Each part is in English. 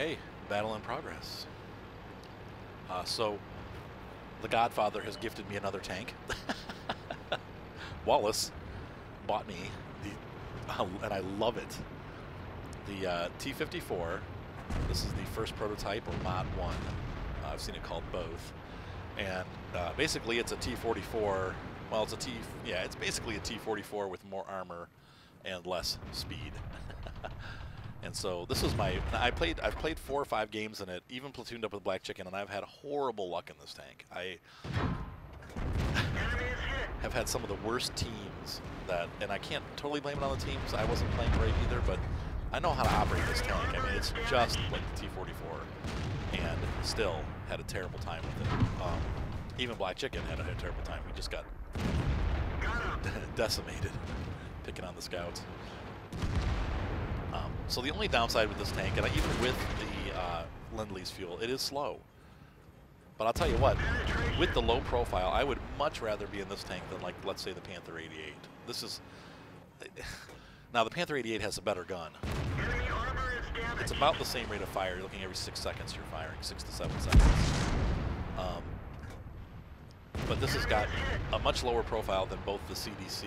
Okay, battle in progress. So, the Godfather has gifted me another tank. Wallace bought me the, and I love it, the T-54. This is the first prototype, or Mod 1. I've seen it called both. And basically it's a T-44. Well, it's basically a T-44 with more armor and less speed. And so this is I've played 4 or 5 games in it, even platooned up with Black Chicken, and I've had horrible luck in this tank. I have had some of the worst teams and I can't totally blame it on the teams. I wasn't playing great either, but I know how to operate this tank. I mean, it's just like the T-44, and still had a terrible time with it. Even Black Chicken had a terrible time. We just got decimated picking on the scouts. So the only downside with this tank, and even with the Lend-Lease fuel, it is slow. But I'll tell you what, with the low profile, I would much rather be in this tank than, like, let's say the Panther 88. This is... Now, the Panther 88 has a better gun. It's about the same rate of fire. You're looking every 6 seconds you're firing, 6 to 7 seconds. But this has got a much lower profile than both the CDC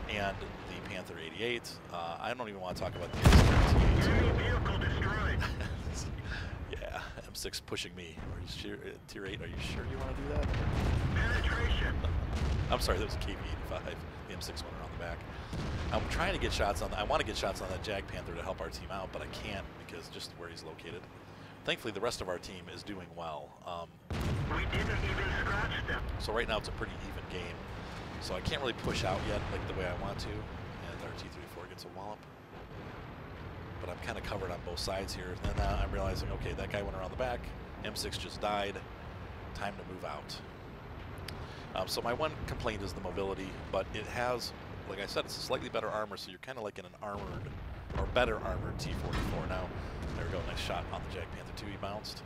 and the Panther 88. I don't even want to talk about the M6. Yeah, M6 pushing me. Are you sure, Tier 8? Are you sure you want to do that? Penetration. I'm sorry, that was a KV-85. The M6 went around the back. I'm trying to get shots on. I want to get shots on that Jag Panther to help our team out, but I can't because just where he's located. Thankfully, the rest of our team is doing well. We didn't even scratch them. So right now it's a pretty even game. So I can't really push out yet like the way I want to. And our T-34 gets a wallop. But I'm kind of covered on both sides here. And then I'm realizing, okay, that guy went around the back. M6 just died. Time to move out. So my one complaint is the mobility, but it has, like I said, it's a slightly better armor, so you're kind of like in an armored, or better armored T-44. Now, there we go, nice shot on the Jag Panther 2, he bounced.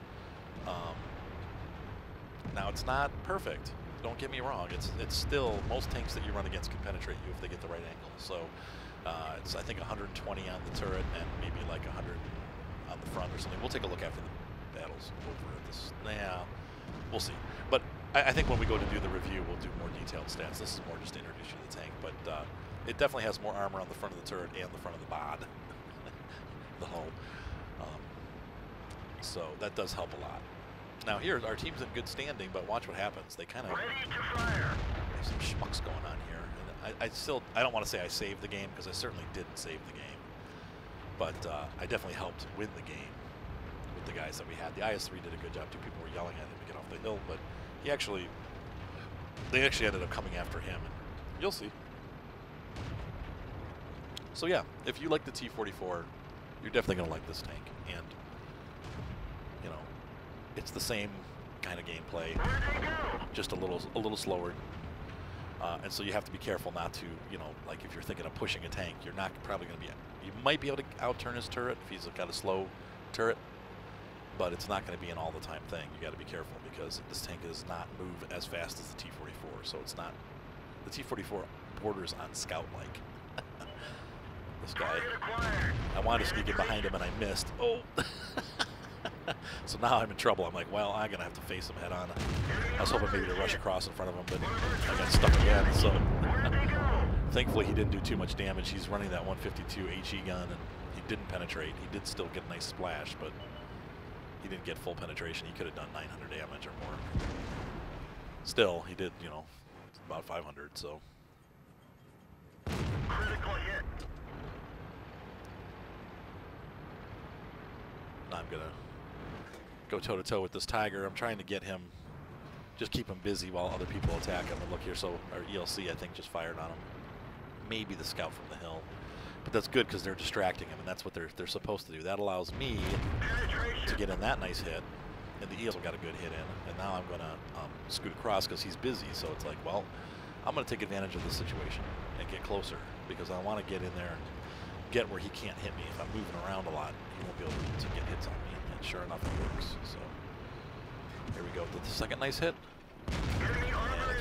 Now, it's not perfect. Don't get me wrong. It's still, most tanks that you run against can penetrate you if they get the right angle. So, it's, I think, 120 on the turret and maybe like 100 on the front or something. We'll take a look after the battle's over at this. Yeah, we'll see. But I think when we go to do the review, we'll do more detailed stats. This is more just to introduce you to the tank. But it definitely has more armor on the front of the turret and the front of the bod. The hull. So that does help a lot. Now here, our team's in good standing, but watch what happens. They kind of have some schmucks going on here. And I don't want to say I saved the game, because I certainly didn't save the game. But I definitely helped win the game with the guys that we had. The IS-3 did a good job. 2 people were yelling at him to get off the hill, but they actually ended up coming after him. And you'll see. So yeah, if you like the T-44, you're definitely going to like this tank. And you know, it's the same kind of gameplay, just a little slower. And so you have to be careful not to, you know, like if you're thinking of pushing a tank, you're not probably going to be, you might be able to outturn his turret if he's got a slow turret, but it's not going to be an all the time thing. You got to be careful because this tank does not move as fast as the T-44, so it's not, the T-44 borders on scout-like. This guy, I wanted to sneak in behind him and I missed. Oh! So now I'm in trouble. I'm like, well, I'm going to have to face him head on. I was hoping maybe to rush across in front of him, but I got stuck again. So thankfully he didn't do too much damage. He's running that 152 HE gun, and he didn't penetrate. He did still get a nice splash, but he didn't get full penetration. He could have done 900 damage or more. Still, he did, you know, about 500, so. Critical hit. Now I'm going to go toe-to-toe with this Tiger. I'm trying to get him, just keep him busy while other people attack him. And look here, so our ELC, I think, just fired on him. Maybe the scout from the hill. But that's good because they're distracting him, and that's what they're supposed to do. That allows me to get in that nice hit, and the ELC got a good hit in. And now I'm going to scoot across because he's busy. So it's like, well, I'm going to take advantage of this situation and get closer because I want to get in there and get where he can't hit me. If I'm moving around a lot, he won't be able to get hits on me. And sure enough, it works. So here we go with the second nice hit. And I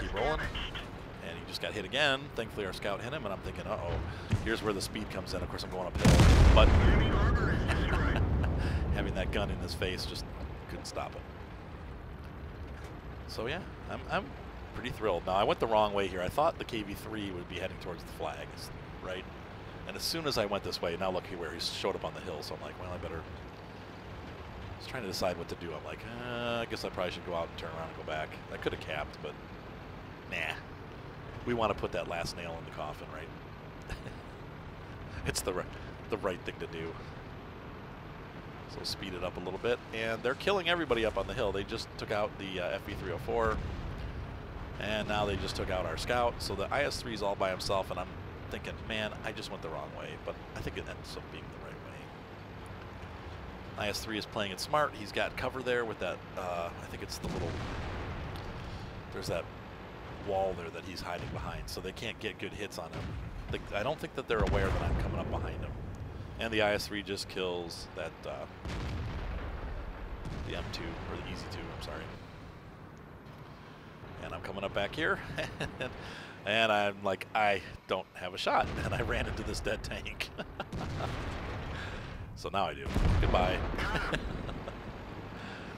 keep rolling. And he just got hit again. Thankfully, our scout hit him, and I'm thinking, uh-oh, here's where the speed comes in. Of course, I'm going uphill. But having that gun in his face, just couldn't stop it. So yeah, I'm pretty thrilled. Now I went the wrong way here. I thought the KV-3 would be heading towards the flags, right? And as soon as I went this way, now look here where he showed up on the hill. So I'm like, well, I better. I was trying to decide what to do. I'm like, I guess I probably should go out and turn around and go back. I could have capped, but nah. We want to put that last nail in the coffin, right? It's the right thing to do. So speed it up a little bit, and they're killing everybody up on the hill. They just took out the FV-304, and now they just took out our scout. So the IS-3 is all by himself, and I'm thinking, man, I just went the wrong way, but I think it ends up being the right way. IS-3 is playing it smart. He's got cover there with that, I think it's the little, there's that wall there that he's hiding behind, so they can't get good hits on him. I don't think that they're aware that I'm coming up behind him. And the IS-3 just kills that, the M2, or the Easy 2, I'm sorry. And I'm coming up back here, and I'm like, I don't have a shot, and I ran into this dead tank. So now I do. Goodbye.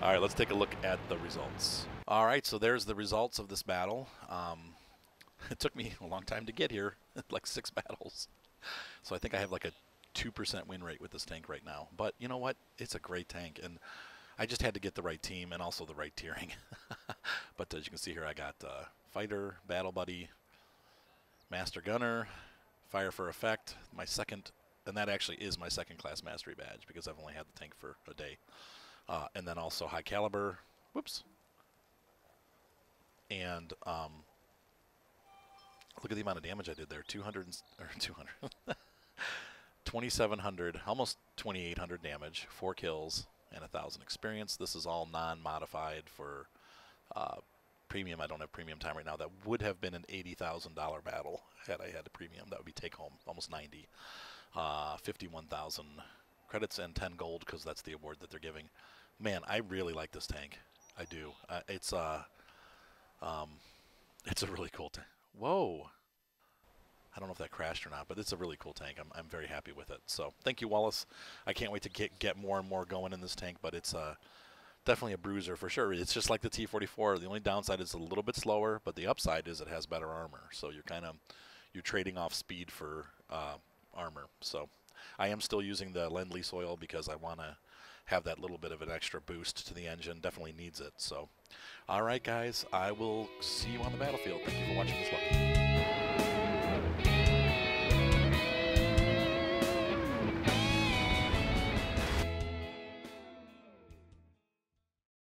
All right, let's take a look at the results. All right, so there's the results of this battle. It took me a long time to get here, like 6 battles. So I think I have like a 2% win rate with this tank right now. But you know what? It's a great tank, and I just had to get the right team and also the right tiering. But as you can see here, I got Fighter, Battle Buddy, Master Gunner, Fire for Effect, my second, and that actually is my second class mastery badge because I've only had the tank for a day. And then also High Caliber, whoops. And look at the amount of damage I did there, 200, 2,700, almost 2,800 damage, 4 kills, and 1,000 experience. This is all non-modified for premium. I don't have premium time right now. That would have been an $80,000 battle had I had a premium. That would be take home, almost 90. 51,000 credits and 10 gold because that's the award that they're giving. Man, I really like this tank. I do. It's a really cool tank. Whoa. I don't know if that crashed or not, but it's a really cool tank. I'm very happy with it. So thank you, Wallace. I can't wait to get more and more going in this tank, but it's definitely a bruiser for sure. It's just like the T-54. The only downside is a little bit slower, but the upside is it has better armor. So you're trading off speed for armor. So I am still using the Lend-Lease oil because I want to have that little bit of an extra boost to the engine. Definitely needs it. So, all right, guys, I will see you on the battlefield. Thank you for watching this look.